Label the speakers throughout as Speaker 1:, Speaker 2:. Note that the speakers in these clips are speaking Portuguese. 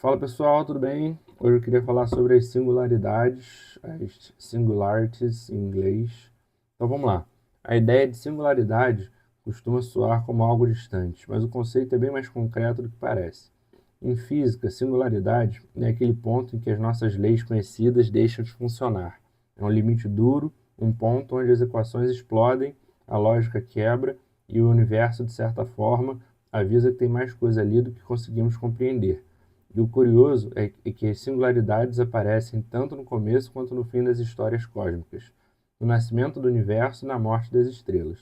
Speaker 1: Fala pessoal, tudo bem? Hoje eu queria falar sobre as singularidades, as singularities em inglês. Então vamos lá. A ideia de singularidade costuma soar como algo distante, mas o conceito é bem mais concreto do que parece. Em física, singularidade é aquele ponto em que as nossas leis conhecidas deixam de funcionar. É um limite duro, um ponto onde as equações explodem, a lógica quebra e o universo, de certa forma, avisa que tem mais coisa ali do que conseguimos compreender. E o curioso é que as singularidades aparecem tanto no começo quanto no fim das histórias cósmicas, no nascimento do universo e na morte das estrelas.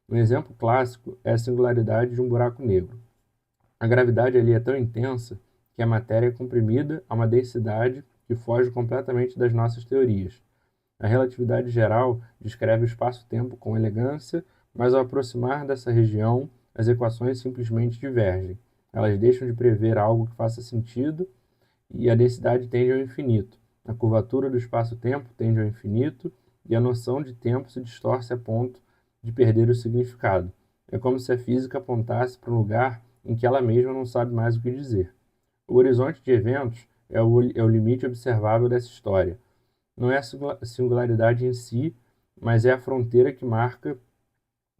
Speaker 1: Um exemplo clássico é a singularidade de um buraco negro. A gravidade ali é tão intensa que a matéria é comprimida a uma densidade que foge completamente das nossas teorias. A relatividade geral descreve o espaço-tempo com elegância, mas ao aproximar dessa região, as equações simplesmente divergem. Elas deixam de prever algo que faça sentido e a densidade tende ao infinito. A curvatura do espaço-tempo tende ao infinito e a noção de tempo se distorce a ponto de perder o significado. É como se a física apontasse para um lugar em que ela mesma não sabe mais o que dizer. O horizonte de eventos é o limite observável dessa história. Não é a singularidade em si, mas é a fronteira que marca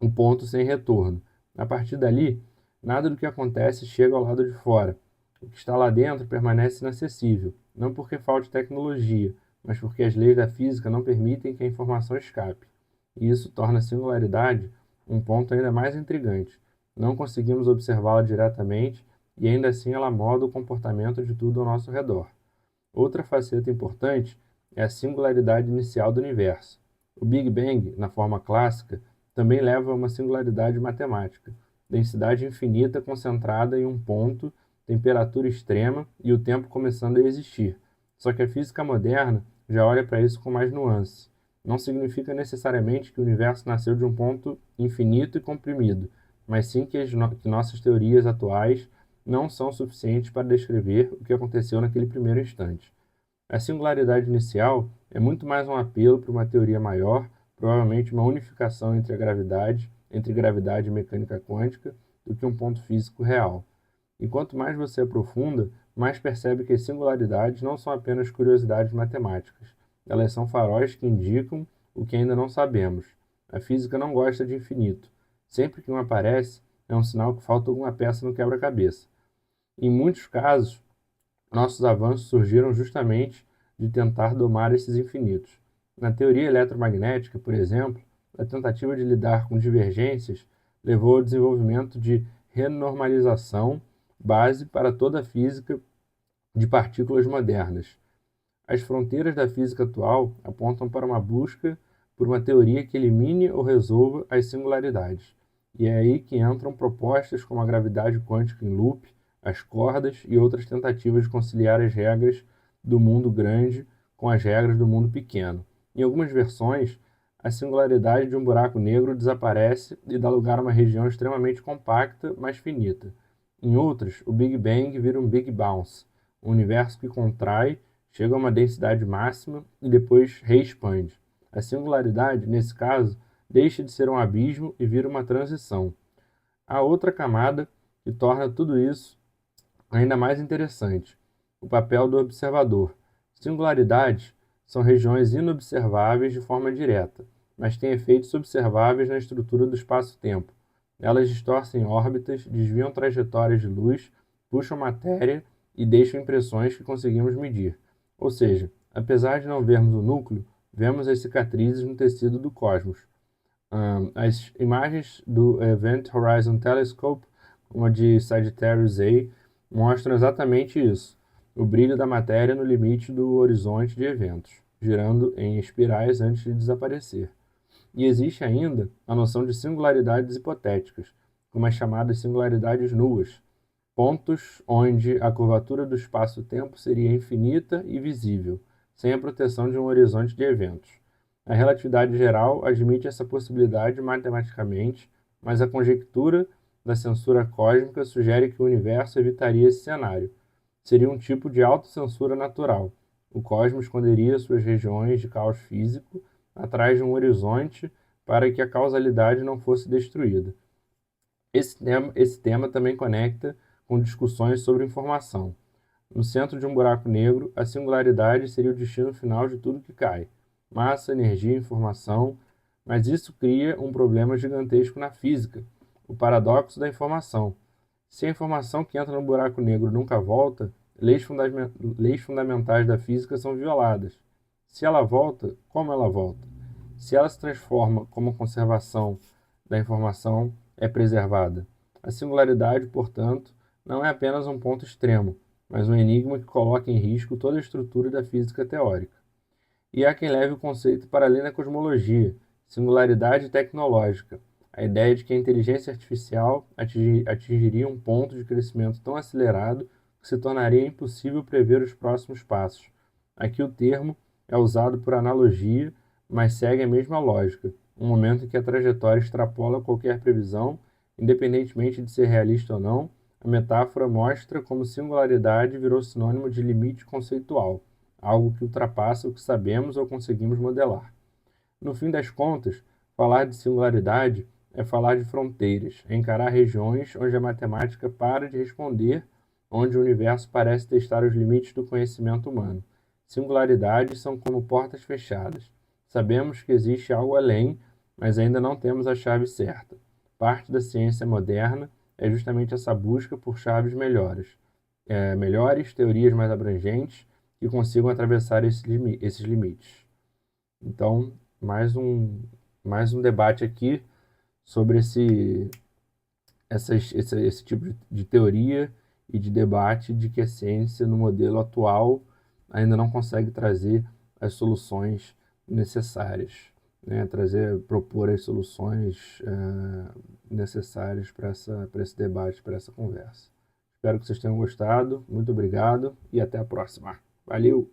Speaker 1: um ponto sem retorno. A partir dali, nada do que acontece chega ao lado de fora. O que está lá dentro permanece inacessível, não porque falte tecnologia, mas porque as leis da física não permitem que a informação escape. E isso torna a singularidade um ponto ainda mais intrigante. Não conseguimos observá-la diretamente e ainda assim ela molda o comportamento de tudo ao nosso redor. Outra faceta importante é a singularidade inicial do universo. O Big Bang, na forma clássica, também leva a uma singularidade matemática: densidade infinita concentrada em um ponto, temperatura extrema e o tempo começando a existir. Só que a física moderna já olha para isso com mais nuance. Não significa necessariamente que o universo nasceu de um ponto infinito e comprimido, mas sim que nossas teorias atuais não são suficientes para descrever o que aconteceu naquele primeiro instante. A singularidade inicial é muito mais um apelo para uma teoria maior, provavelmente uma unificação entre gravidade e mecânica quântica, do que um ponto físico real. E quanto mais você aprofunda, mais percebe que as singularidades não são apenas curiosidades matemáticas. Elas são faróis que indicam o que ainda não sabemos. A física não gosta de infinito. Sempre que um aparece, é um sinal que falta alguma peça no quebra-cabeça. Em muitos casos, nossos avanços surgiram justamente de tentar domar esses infinitos. Na teoria eletromagnética, por exemplo, a tentativa de lidar com divergências levou ao desenvolvimento de renormalização, base para toda a física de partículas modernas. As fronteiras da física atual apontam para uma busca por uma teoria que elimine ou resolva as singularidades. E é aí que entram propostas como a gravidade quântica em loop, as cordas e outras tentativas de conciliar as regras do mundo grande com as regras do mundo pequeno. Em algumas versões, a singularidade de um buraco negro desaparece e dá lugar a uma região extremamente compacta, mas finita. Em outras, o Big Bang vira um Big Bounce, um universo que contrai, chega a uma densidade máxima e depois reexpande. A singularidade, nesse caso, deixa de ser um abismo e vira uma transição. Há outra camada que torna tudo isso ainda mais interessante: o papel do observador. Singularidades são regiões inobserváveis de forma direta, mas têm efeitos observáveis na estrutura do espaço-tempo. Elas distorcem órbitas, desviam trajetórias de luz, puxam matéria e deixam impressões que conseguimos medir. Ou seja, apesar de não vermos o núcleo, vemos as cicatrizes no tecido do cosmos. As imagens do Event Horizon Telescope, como a de Sagittarius A, mostram exatamente isso: o brilho da matéria no limite do horizonte de eventos, girando em espirais antes de desaparecer. E existe ainda a noção de singularidades hipotéticas, como as chamadas singularidades nuas, pontos onde a curvatura do espaço-tempo seria infinita e visível, sem a proteção de um horizonte de eventos. A relatividade geral admite essa possibilidade matematicamente, mas a conjectura da censura cósmica sugere que o universo evitaria esse cenário. Seria um tipo de autocensura natural. O cosmos esconderia suas regiões de caos físico atrás de um horizonte para que a causalidade não fosse destruída. Esse tema também conecta com discussões sobre informação. No centro de um buraco negro, a singularidade seria o destino final de tudo que cai: massa, energia, informação. Mas isso cria um problema gigantesco na física, o paradoxo da informação. Se a informação que entra no buraco negro nunca volta, leis fundamentais da física são violadas. Se ela volta, como ela volta? Se ela se transforma, como a conservação da informação é preservada? A singularidade, portanto, não é apenas um ponto extremo, mas um enigma que coloca em risco toda a estrutura da física teórica. E há quem leve o conceito para além da cosmologia, singularidade tecnológica, a ideia de que a inteligência artificial atingiria um ponto de crescimento tão acelerado que se tornaria impossível prever os próximos passos. Aqui o termo é usado por analogia, mas segue a mesma lógica, um momento em que a trajetória extrapola qualquer previsão, independentemente de ser realista ou não. A metáfora mostra como singularidade virou sinônimo de limite conceitual, algo que ultrapassa o que sabemos ou conseguimos modelar. No fim das contas, falar de singularidade é falar de fronteiras, é encarar regiões onde a matemática para de responder, onde o universo parece testar os limites do conhecimento humano. Singularidades são como portas fechadas. Sabemos que existe algo além, mas ainda não temos a chave certa. Parte da ciência moderna é justamente essa busca por chaves melhores, teorias mais abrangentes que consigam atravessar esses limites. Então, mais um debate aqui sobre esse tipo de teoria e de debate de que a ciência, no modelo atual, ainda não consegue trazer as soluções necessárias, né? Propor as soluções necessárias para esse debate, para essa conversa. Espero que vocês tenham gostado. Muito obrigado e até a próxima. Valeu!